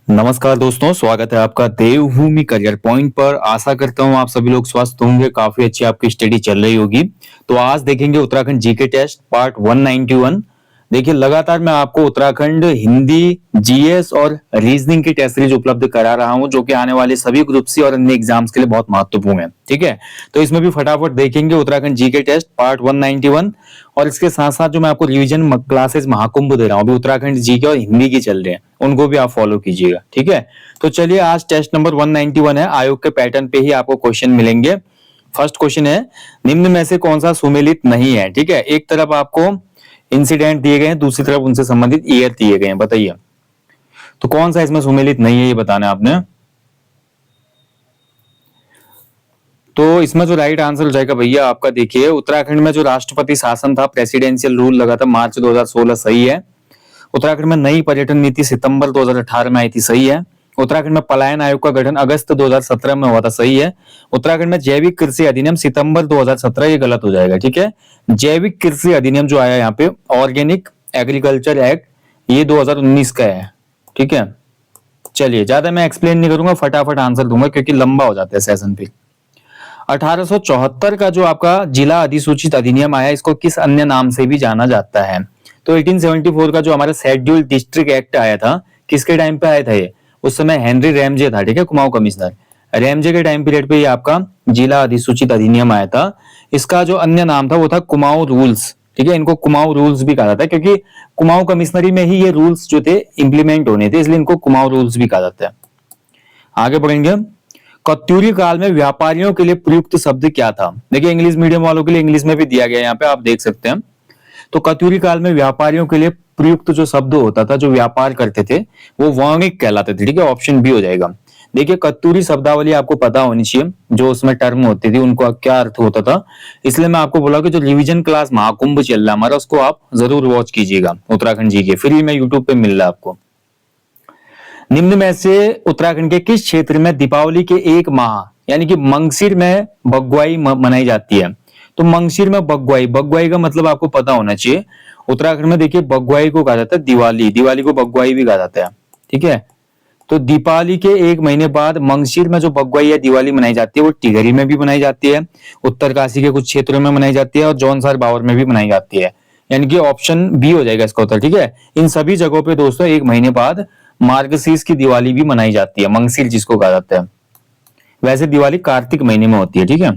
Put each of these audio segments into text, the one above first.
नमस्कार दोस्तों, स्वागत है आपका देवभूमि करियर पॉइंट पर। आशा करता हूँ आप सभी लोग स्वस्थ होंगे, काफी अच्छी आपकी स्टडी चल रही होगी। तो आज देखेंगे उत्तराखंड जीके टेस्ट पार्ट 191। देखिए, लगातार मैं आपको उत्तराखंड हिंदी, जीएस और रीजनिंग की टेस्ट सीरीज उपलब्ध करा रहा हूं, जो कि आने वाले सभी ग्रुप सी और अन्य एग्जाम्स के लिए बहुत महत्वपूर्ण है। ठीक है, तो इसमें भी फटाफट देखेंगे उत्तराखंड जीके टेस्ट पार्ट 191 और इसके साथ साथ जो मैं आपको रिवीजन क्लासेस महाकुंभ दे रहा हूँ, अभी उत्तराखंड जीके और हिंदी की चल रहे हैं, उनको भी आप फॉलो कीजिएगा। ठीक है, तो चलिए, आज टेस्ट नंबर 191 है। आयोग के पैटर्न पे ही आपको क्वेश्चन मिलेंगे। फर्स्ट क्वेश्चन है, निम्न में से कौन सा सुमेलित नहीं है। ठीक है, एक तरफ आपको इंसिडेंट दिए गए हैं, दूसरी तरफ उनसे संबंधित ईयर दिए गए हैं। बताइए तो कौन सा इसमें सुमेलित नहीं है, ये बताना है आपने। तो इसमें जो राइट आंसर हो जाएगा भैया आपका, देखिए, उत्तराखंड में जो राष्ट्रपति शासन था, प्रेसिडेंशियल रूल लगा था मार्च 2016, सही है। उत्तराखंड में नई पर्यटन नीति सितंबर 2018 में आई थी, सही है। उत्तराखंड में पलायन आयोग का गठन अगस्त 2017 में हुआ था, सही है। उत्तराखंड में जैविक कृषि अधिनियम सितंबर 2017, ये गलत हो जाएगा। ठीक है, जैविक कृषि अधिनियम जो आया यहाँ पे, ऑर्गेनिक एग्रीकल्चर एक्ट, ये 2019 का है। ठीक है, चलिए, ज्यादा मैं एक्सप्लेन नहीं करूंगा, फटाफट आंसर दूंगा क्योंकि लंबा हो जाता है सेशन पे। 1874 का जो आपका जिला अधिसूचित अधिनियम आया, इसको किस अन्य नाम से भी जाना जाता है। तो 1874 का जो हमारा शेड्यूल डिस्ट्रिक्ट एक्ट आया था, किसके टाइम पे आया था ये? उस समय हेनरी रैमजे था। ठीक है, कुमाऊं कमिश्नर रैमजे के टाइम पीरियड पे ये आपका जिला अधिसूचित अधिनियम आया था। इसका जो अन्य नाम था वो था कुमाऊं रूल्स। ठीक है, इनको कुमाऊं रूल्स भी कहा जाता है क्योंकि कुमाऊं कमिश्नरी में ही ये रूल्स जो थे इंप्लीमेंट होने थे, इसलिए इनको कुमाऊं रूल्स भी कहा जाता है। आगे बढ़ेंगे। कत्यूरी काल में व्यापारियों के लिए प्रयुक्त शब्द क्या था? देखिए, इंग्लिश मीडियम वालों के लिए इंग्लिश में भी दिया गया है, यहाँ पे आप देख सकते हैं। तो कत्यूरी काल में व्यापारियों के लिए प्रयुक्त जो शब्द होता था, जो व्यापार करते थे, वो वाणिक कहलाते थे। ठीक है, ऑप्शन बी हो जाएगा। देखिए, कत्यूरी शब्दावली आपको पता होनी चाहिए, जो उसमें टर्म होती थी उनको क्या अर्थ होता था। इसलिए मैं आपको बोला कि जो रिवीजन क्लास महाकुंभ चल रहा है हमारा, उसको आप जरूर वॉच कीजिएगा। उत्तराखंड जी के फ्री में यूट्यूब पे मिल रहा है आपको। निम्न में से उत्तराखंड के किस क्षेत्र में दीपावली के एक माह यानी कि मंगसिर में बग्वाई मनाई जाती है? तो मंगसिर में बग्वाई, बग्वाई का मतलब आपको पता होना चाहिए। उत्तराखंड में देखिए, बग्वाई को कहा जाता है दिवाली, दिवाली को बग्वाई भी कहा जाता है। ठीक है, तो दीपावली के एक महीने बाद मंगसिर में जो बग्वाई या दिवाली मनाई जाती है, वो टिहरी में भी मनाई जाती है, उत्तरकाशी के कुछ क्षेत्रों में मनाई जाती है और जौनसार बावर में भी मनाई जाती है। यानी कि ऑप्शन बी हो जाएगा इसका उत्तर। ठीक है, इन सभी जगहों पे दोस्तों एक महीने बाद मार्गशीर्ष की दिवाली भी मनाई जाती है, मंगसिर जिसको कहा जाता है। वैसे दिवाली कार्तिक महीने में होती है। ठीक है,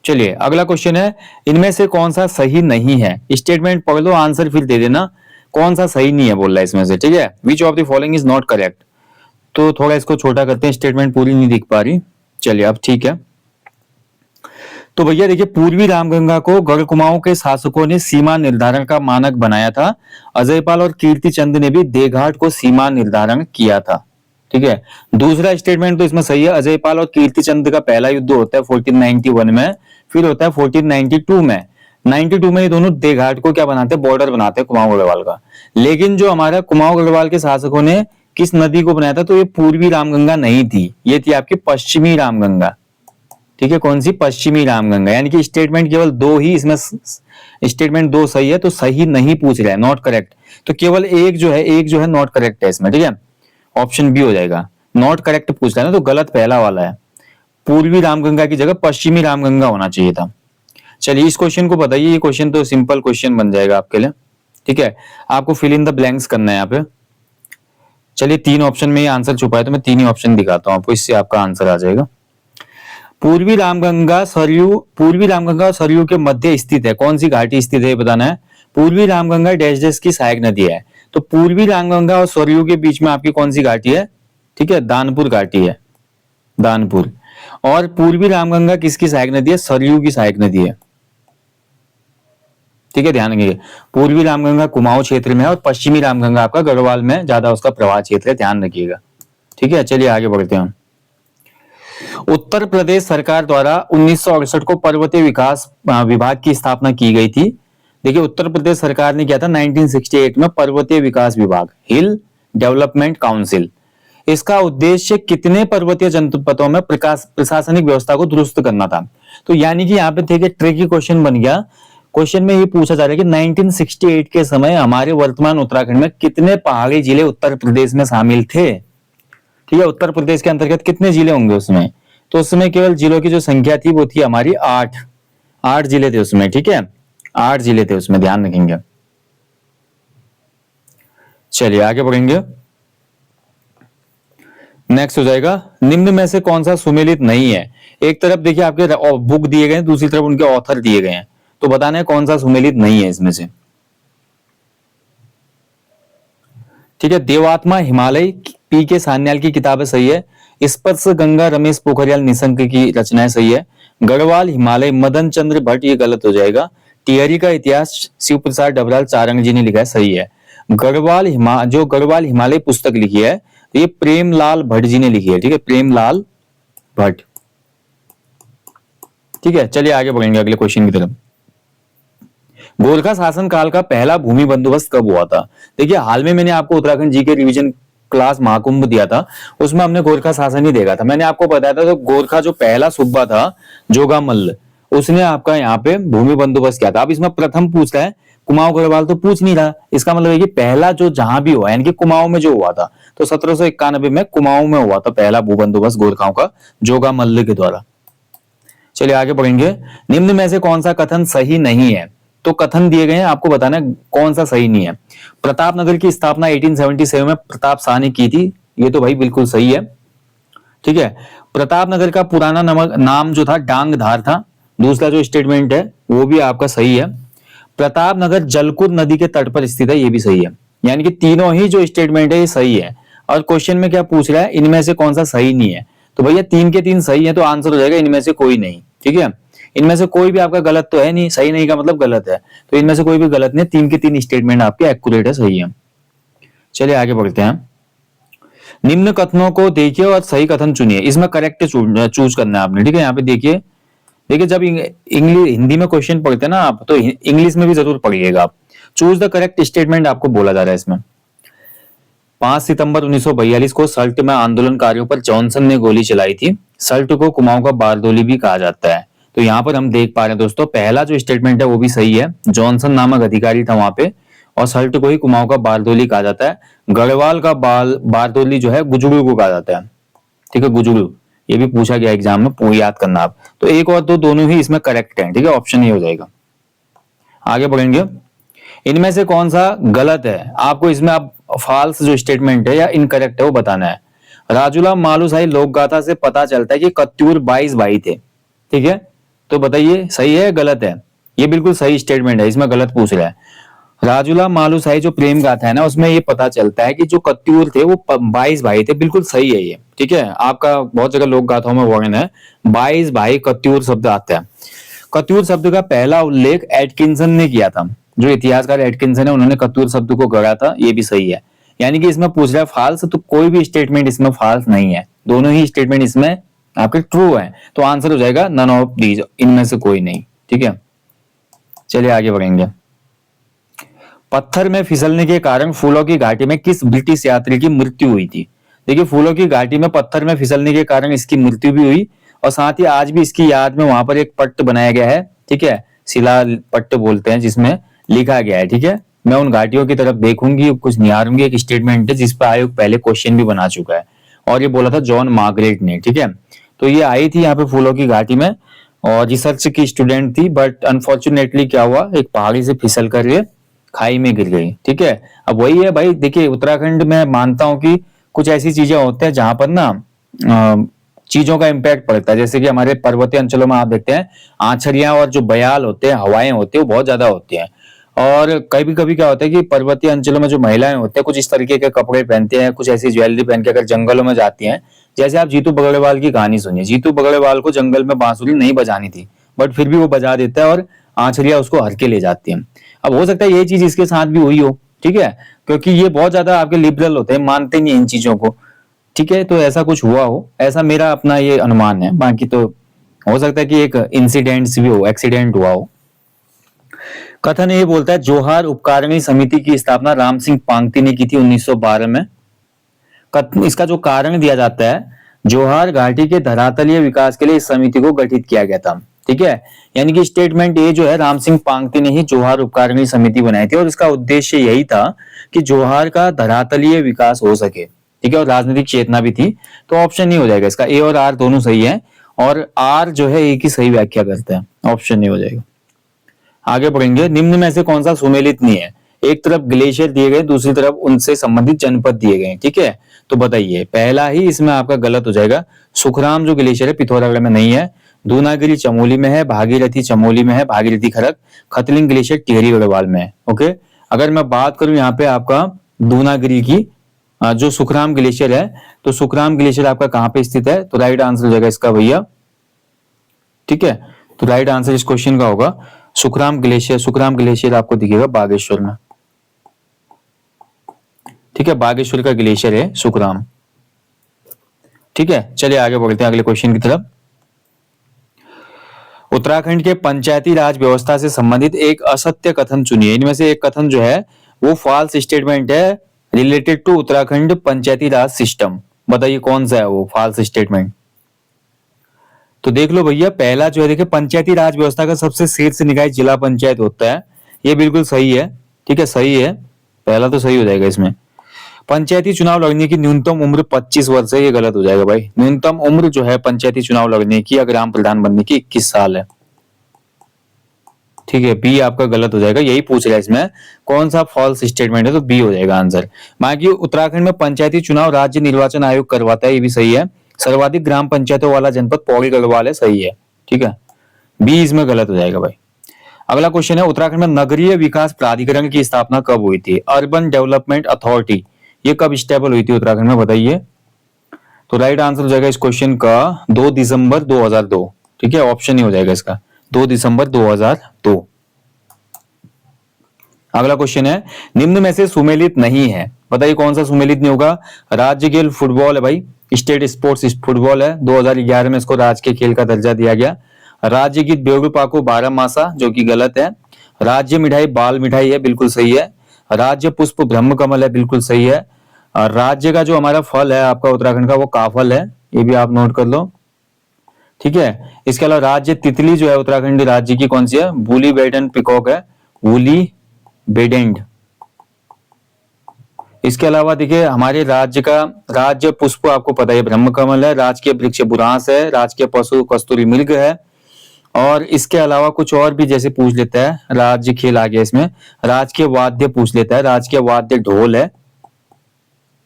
चलिए, अगला क्वेश्चन है, इनमें से कौन सा सही नहीं है? स्टेटमेंट पढ़ लो, आंसर फिर दे देना। कौन सा सही नहीं है बोल रहा है इसमें से। ठीक है, which of the following is not correct. तो थोड़ा इसको छोटा करते हैं, स्टेटमेंट पूरी नहीं दिख पा रही। चलिए, अब ठीक है। तो भैया देखिए, पूर्वी रामगंगा को गढ़ कुमाऊं के शासकों ने सीमा निर्धारण का मानक बनाया था। अजयपाल और कीर्तिचंद ने भी देघाट को सीमा निर्धारण किया था। ठीक है, दूसरा स्टेटमेंट तो इसमें सही है। अजयपाल और कीर्तिचंद का पहला युद्ध होता है 1491 में, फिर होता है 1492 में। 92 में ये दोनों देघाट को क्या बनाते हैं? बॉर्डर बनाते हैं कुमाऊं गढ़वाल का। लेकिन जो हमारा कुमाऊं गढ़वाल के शासकों ने किस नदी को बनाया था? तो ये पूर्वी रामगंगा नहीं थी, ये थी आपकी पश्चिमी रामगंगा। ठीक है, कौन सी? पश्चिमी रामगंगा। यानी कि स्टेटमेंट केवल दो ही इसमें, स्टेटमेंट दो सही है, तो सही नहीं पूछ रहा है, नॉट करेक्ट। तो केवल एक जो है नॉट करेक्ट है इसमें। ठीक है, ऑप्शन बी हो जाएगा। नॉट करेक्ट पूछ रहा है ना, तो गलत पहला वाला है। पूर्वी रामगंगा की जगह पश्चिमी रामगंगा होना चाहिए था। चलिए, इस क्वेश्चन को बताइए। ये क्वेश्चन तो सिंपल क्वेश्चन बन जाएगा आपके लिए। ठीक है, आपको फिल इन द ब्लैंक्स करना है यहाँ पे। चलिए, तीन ऑप्शन में ये आंसर छुपा है, तो मैं तीन ही ऑप्शन दिखाता हूँ आपको, इससे आपका आंसर आ जाएगा। पूर्वी रामगंगा और सरयू के मध्य स्थित है। कौन सी घाटी स्थित है बताना है। पूर्वी रामगंगा डैश डैश की सहायक नदी है। तो पूर्वी रामगंगा और सरयू के बीच में आपकी कौन सी घाटी है? ठीक है, दानपुर घाटी है, दानपुर। और पूर्वी रामगंगा किसकी सहायक नदी है? सरयू की सहायक नदी है। ठीक है, ध्यान रखिएगा। पूर्वी रामगंगा कुमाऊं क्षेत्र में है और पश्चिमी रामगंगा आपका गढ़वाल में ज्यादा उसका प्रवाह क्षेत्र है, ध्यान रखिएगा। ठीक है, चलिए आगे बढ़ते हैं। उत्तर प्रदेश सरकार द्वारा 1968 को पर्वतीय विकास विभाग की स्थापना की गई थी। देखिए, उत्तर प्रदेश सरकार ने किया था 1968 में पर्वतीय विकास विभाग, हिल डेवलपमेंट काउंसिल। इसका उद्देश्य कितने पर्वतीय जनपदों में प्रशासनिक व्यवस्था को दुरुस्त करना था। तो यानी कि यहाँ पे थे कि ट्रिकी क्वेश्चन बन गया। क्वेश्चन में ये पूछा जा रहा है कि 1968 के समय हमारे वर्तमान उत्तराखंड में कितने पहाड़ी जिले उत्तर प्रदेश में शामिल थे। ठीक है, उत्तर प्रदेश के अंतर्गत कितने जिले होंगे उसमें? तो उसमें केवल जिलों की जो संख्या थी वो थी हमारी 8। 8 जिले थे उसमें, ठीक है, 8 जिले थे उसमें, ध्यान रखेंगे। चलिए आगे बढ़ेंगे। नेक्स्ट हो जाएगा, निम्न में से कौन सा सुमेलित नहीं है? एक तरफ देखिए आपके बुक दिए गए हैं, दूसरी तरफ उनके ऑथर दिए गए हैं, तो बताना है कौन सा सुमेलित नहीं है इसमें से। ठीक है, देवात्मा हिमालय पी के सान्याल की किताबें सही है। स्पर्श गंगा रमेश पोखरियाल निशंक की रचनाएं सही है। गढ़वाल हिमालय मदन चंद्र भट्ट, ये गलत हो जाएगा। टिहरी का इतिहास शिव प्रसाद डबराल चारंग जी ने लिखा है, सही है। जो गढ़वाल हिमालय पुस्तक लिखी है तो ये प्रेमलाल भट्ट जी ने लिखी है, ठीक है, प्रेमलाल भट्ट। ठीक है, चलिए आगे बढ़ेंगे अगले क्वेश्चन की तरफ। गोरखा शासन काल का पहला भूमि बंदोबस्त कब हुआ था? देखिए हाल में मैंने आपको उत्तराखंड जी के रिवीजन क्लास महाकुंभ दिया था, उसमें हमने गोरखा शासन ही देखा था। मैंने आपको बताया था तो गोरखा जो पहला सूबा था जोगामल्ल, उसने आपका यहाँ पे भूमि बंदोबस्त किया था। अब इसमें प्रथम पूछ रहा है, कुमाऊं गढ़वाल तो पूछ नहीं रहा, इसका मतलब है कि पहला जो जहां भी हुआ यानी कि कुमाऊं में जो हुआ था, तो 1791 में कुमाऊं में हुआ था पहला भू बंदोबस्त गोरखाओं का जोगामल्ल के द्वारा। चलिए आगे बढ़ेंगे। निम्न में से कौन सा कथन सही नहीं है? तो कथन दिए गए हैं, आपको बताना है कौन सा सही नहीं है। प्रतापनगर की स्थापना 1877 में प्रताप शाह ने की थी, ये तो भाई बिल्कुल सही है। ठीक है, प्रतापनगर का पुराना नाम जो था डांगधार था, दूसरा जो स्टेटमेंट है वो भी आपका सही है। प्रतापनगर जलकुद नदी के तट पर स्थित है, ये भी सही है। यानी कि तीनों ही जो स्टेटमेंट है ये सही है। और क्वेश्चन में क्या पूछ रहा है, इनमें से कौन सा सही नहीं है? तो भैया 3 के 3 सही है, तो आंसर हो जाएगा इनमें से कोई नहीं। ठीक है, इनमें से कोई भी आपका गलत तो है नहीं, सही नहीं का मतलब गलत है, तो इनमें से कोई भी गलत नहीं, 3 के 3 स्टेटमेंट आपके एक्यूरेट है, सही है। चलिए आगे बढ़ते हैं। निम्न कथनों को देखिए और सही कथन चुनिए, इसमें करेक्ट चूज करना है आपने। ठीक है, यहाँ पे देखिए, देखिए जब इंग्लिश हिंदी में क्वेश्चन पढ़ते हैं ना आप, तो इंग्लिश में भी जरूर पढ़िएगा आप। चूज द करेक्ट स्टेटमेंट आपको बोला जा रहा है इसमें। 5 सितंबर 1942 को सल्ट में आंदोलनकारियों पर जॉनसन ने गोली चलाई थी। सल्ट को कुमाऊं का बारदोली भी कहा जाता है। तो यहाँ पर हम देख पा रहे हैं दोस्तों, पहला जो स्टेटमेंट है वो भी सही है, जॉनसन नामक अधिकारी था वहां पे, और सल्ट को ही कुमाऊं का बारदोली कहा जाता है। गढ़वाल का बारदोली जो है गुजरू को कहा जाता है। ठीक है, गुजरू, ये भी पूछा गया एग्जाम में, वो याद करना आप। तो एक और दो दोनों ही इसमें करेक्ट है। ठीक है, ऑप्शन ये हो जाएगा। आगे बढ़ेंगे। इनमें से कौन सा गलत है? आपको इसमें आप फॉल्स जो स्टेटमेंट है या इनकरेक्ट है वो बताना है। राजूला मालूसाही लोक गाथा से पता चलता है कि कत्यूर 22 भाई थे। ठीक है, तो बताइए सही है गलत है? ये बिल्कुल सही स्टेटमेंट है, इसमें गलत पूछ रहा है। राजूला मालूसाही जो प्रेम गाथा है ना, उसमें ये पता चलता है कि जो कत्यूर थे वो 22 भाई थे, बिल्कुल सही है ये। ठीक है, आपका बहुत जगह लोक गाथाओं में वर्णन है 22 भाई कत्यूर शब्द आता है। कत्यूर शब्द का पहला उल्लेख एटकिंसन ने किया था, जो इतिहासकार एटकिंसन है उन्होंने कत्यूर शब्द को गढ़ा था, ये भी सही है। यानी कि इसमें पूछ रहा है फॉल्स, तो कोई भी स्टेटमेंट इसमें फॉल्स नहीं है, दोनों ही स्टेटमेंट इसमें आपके ट्रू है। तो आंसर हो जाएगा नन ऑफ दीज, इनमें से कोई नहीं। ठीक है, चलिए आगे बढ़ेंगे। पत्थर में फिसलने के कारण फूलों की घाटी में किस ब्रिटिश यात्री की मृत्यु हुई थी? देखिए फूलों की घाटी में पत्थर में फिसलने के कारण इसकी मृत्यु भी हुई, और साथ ही आज भी इसकी याद में वहां पर एक पट्ट बनाया गया है। ठीक है, शिला पट्ट बोलते हैं, जिसमें लिखा गया है। ठीक है, मैं उन घाटियों की तरफ देखूंगी, कुछ निहारूंगी, एक स्टेटमेंट है जिस पर आयोग पहले क्वेश्चन भी बना चुका है, और ये बोला था जॉन मार्गरेट ने। ठीक है, तो ये आई थी यहाँ पे फूलों की घाटी में, और रिसर्च की स्टूडेंट थी, बट अनफॉर्चुनेटली क्या हुआ, एक पहाड़ी से फिसल कर ये खाई में गिर गई। ठीक है, अब वही है भाई, देखिए उत्तराखंड में मानता हूं कि कुछ ऐसी चीजें होती हैं जहां पर ना चीजों का इम्पैक्ट पड़ता है। जैसे कि हमारे पर्वतीय अंचलों में आप देखते हैं आछरियां और जो बयाल होते हैं, हवाएं होती है, वो बहुत ज्यादा होती हैं। और कभी कभी क्या होता है कि पर्वतीय अंचलों में जो महिलाएं होती हैं कुछ इस तरीके के कपड़े पहनते हैं, कुछ ऐसी ज्वेलरी पहन के अगर जंगलों में जाती हैं। जैसे आप जीतू बगड़ेवाल की कहानी सुनिए, जीतू बगड़ेवाल को जंगल में बांसुरी नहीं बजानी थी, बट फिर भी वो बजा देता है और आछरिया उसको हर के ले जाती है। अब हो सकता है ये चीज इसके साथ भी हुई हो। ठीक है, क्योंकि ये बहुत ज्यादा आपके लिबरल होते हैं, मानते नहीं इन चीजों को। ठीक है, तो ऐसा कुछ हुआ हो, ऐसा मेरा अपना ये अनुमान है। बाकी तो हो सकता है कि एक इंसिडेंट भी हो, एक्सीडेंट हुआ हो। कथन ये बोलता है जोहार उपकारिणी समिति की स्थापना राम सिंह पांगती ने की थी 1912 में। इसका जो कारण दिया जाता है, जोहार घाटी के धरातलीय विकास के लिए इस समिति को गठित किया गया था। ठीक है, यानी कि स्टेटमेंट ए जो है, राम सिंह पांगती ने ही जोहार उपकारिणी समिति बनाई थी, और इसका उद्देश्य यही था कि जोहार का धरातलीय विकास हो सके। ठीक है, और राजनीतिक चेतना भी थी। तो ऑप्शन नहीं हो जाएगा इसका, ए और आर दोनों सही है, और आर जो है एक ही सही व्याख्या करता है, ऑप्शन नहीं हो जाएगा। आगे बढ़ेंगे, निम्न में से कौन सा सुमेलित नहीं है? एक तरफ ग्लेशियर दिए गए, दूसरी तरफ उनसे संबंधित जनपद दिए गए, ठीक है। तो बताइए, पहला ही इसमें आपका गलत हो जाएगा। सुखराम जो ग्लेशियर है पिथौरागढ़ में नहीं है, दूनागिरी चमोली में है, भागीरथी चमोली में है, भागीरथी खरक, खतलिंग ग्लेशियर टिहरी गढ़वाल में है। ओके, अगर मैं बात करूं यहाँ पे आपका दूनागिरी की, जो सुखराम ग्लेशियर है, तो सुखराम ग्लेशियर आपका कहाँ पे स्थित है? तो राइट आंसर हो जाएगा इसका भैया, ठीक है। तो राइट आंसर इस क्वेश्चन का होगा सुखराम ग्लेशियर। सुखराम ग्लेशियर आपको दिखेगा बागेश्वर में, ठीक है, बागेश्वर का ग्लेशियर है सुखराम, ठीक है। चलिए आगे बढ़ते हैं अगले क्वेश्चन की तरफ। उत्तराखंड के पंचायती राज व्यवस्था से संबंधित एक असत्य कथन चुनिए। इनमें से एक कथन जो है वो फॉल्स स्टेटमेंट है related to Uttarakhand Panchayati Raj system. बताइए कौन सा है वो फॉल्स स्टेटमेंट? तो देख लो भैया, पहला जो है देखिए, पंचायती राज व्यवस्था का सबसे शीर्ष निकाय जिला पंचायत होता है, ये बिल्कुल सही है, ठीक है, सही है, पहला तो सही हो जाएगा इसमें। पंचायती चुनाव लड़ने की न्यूनतम उम्र 25 वर्ष है, ये गलत हो जाएगा भाई। न्यूनतम उम्र जो है पंचायती चुनाव लड़ने की या ग्राम प्रधान बनने की 21 साल है, ठीक है, बी आपका गलत हो जाएगा। यही पूछ रहा है इसमें कौन सा फॉल्स स्टेटमेंट है, तो बी हो जाएगा आंसर। बाकी उत्तराखंड में पंचायती चुनाव राज्य निर्वाचन आयोग करवाता है, ये भी सही है। सर्वाधिक ग्राम पंचायतों वाला जनपद पौड़ी गढ़वाल है, सही है, ठीक है, बी इसमें गलत हो जाएगा भाई। अगला क्वेश्चन है, उत्तराखंड में नगरीय विकास प्राधिकरण की स्थापना कब हुई थी? अर्बन डेवलपमेंट अथॉरिटी, ये कब स्टेबल हुई थी उत्तराखंड में, बताइए। तो राइट आंसर हो जाएगा इस क्वेश्चन का 2 दिसंबर 2002, ठीक है, ऑप्शन ही हो जाएगा इसका 2 दिसंबर 2002। अगला क्वेश्चन है, निम्न में से सुमेलित नहीं है, बताइए कौन सा सुमेलित नहीं होगा? राज्य खेल फुटबॉल है भाई, स्टेट स्पोर्ट्स फुटबॉल है, 2011 में इसको राजकीय खेल का दर्जा दिया गया। राज्य गीत बेउडू पाको बारह मासा, जो कि गलत है। राज्य मिठाई बाल मिठाई है, बिल्कुल सही है। राज्य पुष्प ब्रह्म कमल है, बिल्कुल सही है। और राज्य का जो हमारा फल है आपका उत्तराखंड का वो काफल है, ये भी आप नोट कर लो, ठीक है। इसके अलावा राज्य तितली जो है उत्तराखंड राज्य की कौन सी है? वूली बेडेंट पिकॉक है, वूली बेडेंट। इसके अलावा देखिए हमारे राज्य का राज्य पुष्प आपको पता है ब्रह्म कमल है, राजकीय वृक्ष बुरांस है, राजकीय पशु कस्तूरी मृग है। और इसके अलावा कुछ और भी जैसे पूछ लेता है, राज्य खेल आ गया इसमें, राजकीय वाद्य पूछ लेता है, राजकीय वाद्य ढोल है,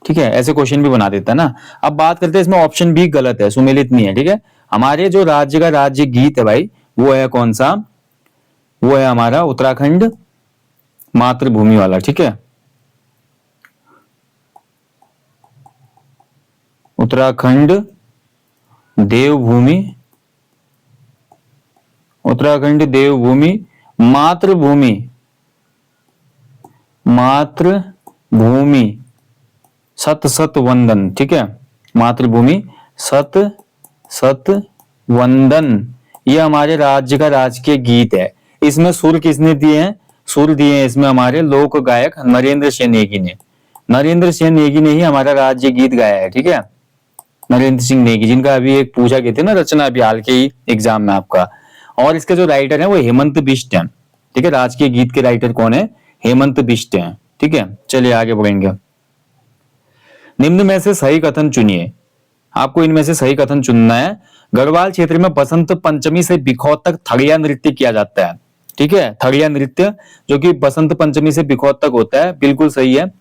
ठीक है, ऐसे क्वेश्चन भी बना देता है ना। अब बात करते हैं, इसमें ऑप्शन भी गलत है, सुमेलित नहीं है, ठीक है। हमारे जो राज्य का राज्य गीत है भाई, वो है कौन सा? वो है हमारा उत्तराखंड मातृभूमि वाला, ठीक है, उत्तराखंड देवभूमि, उत्तराखंड देवभूमि मातृभूमि, मातृभूमि सत सत वंदन, ठीक है, मातृभूमि सत सत वंदन, ये हमारे राज्य का राजकीय गीत है। इसमें सुर किसने दिए हैं? सुर दिए हैं इसमें हमारे लोक गायक नरेंद्र सिंह नेगी ने। नरेंद्र सिंह नेगी ने ही हमारा राज्य गीत गाया है, ठीक है, नरेंद्र सिंह नेगी, जिनका अभी एक पूछा गया था ना रचना अभी हाल के ही एग्जाम में आपका। और इसके जो राइटर है वो हेमंत बिष्ट है, ठीक है, राजकीय गीत के राइटर कौन है? हेमंत बिष्ट है, ठीक है। चलिए आगे बढ़ेंगे। निम्न में से सही कथन चुनिए, आपको इनमें से सही कथन चुनना है। गढ़वाल क्षेत्र में बसंत पंचमी से बिखौत तक थड़िया नृत्य किया जाता है, ठीक है, थड़िया नृत्य जो कि बसंत पंचमी से बिखौत तक होता है, बिल्कुल सही है।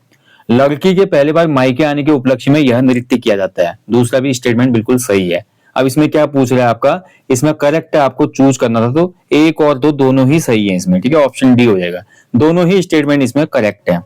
लड़की के पहली बार मायके आने के उपलक्ष्य में यह नृत्य किया जाता है, दूसरा भी स्टेटमेंट बिल्कुल सही है। अब इसमें क्या पूछ रहा है आपका? इसमें करेक्ट है, आपको चूज करना था, तो एक और दो दोनों ही सही है इसमें, ठीक है, ऑप्शन डी हो जाएगा, दोनों ही स्टेटमेंट इसमें करेक्ट है।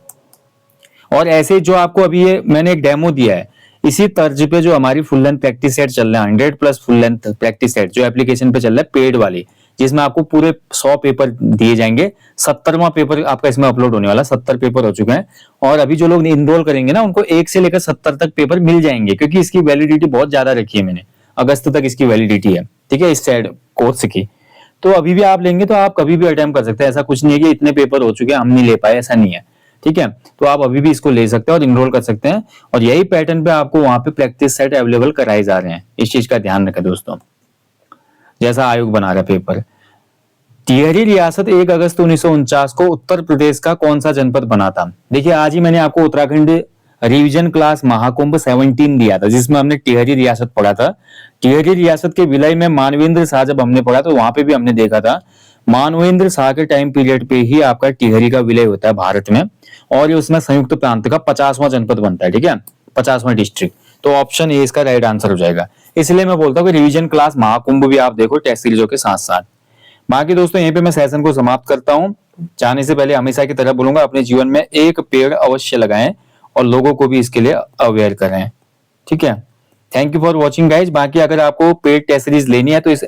और ऐसे जो आपको अभी ये मैंने एक डेमो दिया है, इसी तर्ज पे जो हमारी फुल लेंथ प्रैक्टिस सेट चल रहा है, 100+ फुल लेंथ प्रैक्टिस सेट जो एप्लीकेशन पे चल रहा है पेड वाली, जिसमें आपको पूरे 100 पेपर दिए जाएंगे, 70वां पेपर आपका इसमें अपलोड होने वाला, 70 पेपर हो चुके हैं। और अभी जो लोग इनरोल करेंगे ना, उनको 1 से लेकर 70 तक पेपर मिल जाएंगे, क्योंकि इसकी वैलिडिटी बहुत ज्यादा रखी है मैंने, अगस्त तक इसकी वैलिडिटी है, ठीक है, इस साइड कोर्स की। तो अभी भी आप लेंगे तो आप कभी भी अटेम्प्ट कर सकते हैं, ऐसा कुछ नहीं है कि इतने पेपर हो चुके हैं हम नहीं ले पाए, ऐसा नहीं है, ठीक है। तो आप अभी भी इसको ले सकते हैं और इनरोल कर सकते हैं, और यही पैटर्न पे आपको वहां पे प्रैक्टिस सेट अवेलेबल कराए जा रहे हैं, इस चीज का ध्यान रखें दोस्तों, जैसा आयोग बना रहा है पेपर। टिहरी रियासत 1 अगस्त 1949 को उत्तर प्रदेश का कौन सा जनपद बना था? देखिए आज ही मैंने आपको उत्तराखंड रिवीजन क्लास महाकुंभ 17 दिया था, जिसमें हमने टिहरी रियासत पढ़ा था। टिहरी रियासत के विलय में मानवेंद्र शाह जब हमने पढ़ा तो वहां पे भी हमने देखा था मानवेंद्र शाह के टाइम पीरियड पे ही आपका टिहरी का विलय होता है भारत में, और ये उसमें संयुक्त प्रांत का 50वां जनपद बनता है, ठीक है, 50वां डिस्ट्रिक्ट। तो ऑप्शन ए इसका राइट आंसर हो जाएगा। इसलिए मैं बोलता हूँ कि रिवीजन क्लास महाकुंभ भी आप देखो टेस्ट सीरीजों के साथ साथ। बाकी दोस्तों यहीं पे मैं सेशन को समाप्त करता हूँ। जाने से पहले हमेशा की तरह बोलूंगा, अपने जीवन में एक पेड़ अवश्य लगाएं और लोगों को भी इसके लिए अवेयर करें, ठीक है। Thank you for watching guys. बाकी अगर आपको पेड टेस्ट सीरीज लेनी है तो इस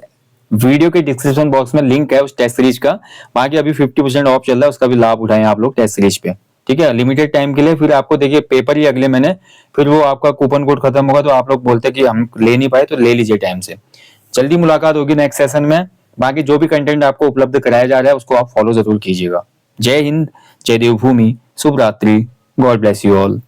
वीडियो के डिस्क्रिप्शन बॉक्स में लिंक है उस टेस्ट सीरीज का। बाकी अभी 50% ऑफ चल रहा है, उसका भी लाभ उठाएं आप लोग टेस्ट सीरीज पे, ठीक है, लिमिटेड टाइम के लिए। फिर आपको देखिए पेपर ही अगले महीने, फिर वो आपका कूपन कोड खत्म होगा तो आप लोग बोलते हैं कि हम ले नहीं पाए, तो ले लीजिए टाइम से। जल्दी मुलाकात होगी नेक्स्ट सेशन में। बाकी जो भी कंटेंट आपको उपलब्ध कराया जा रहा है उसको आप फॉलो जरूर कीजिएगा। जय हिंद, जय देवभूमि, शुभ रात्रि, गॉड ब्लेस यू ऑल।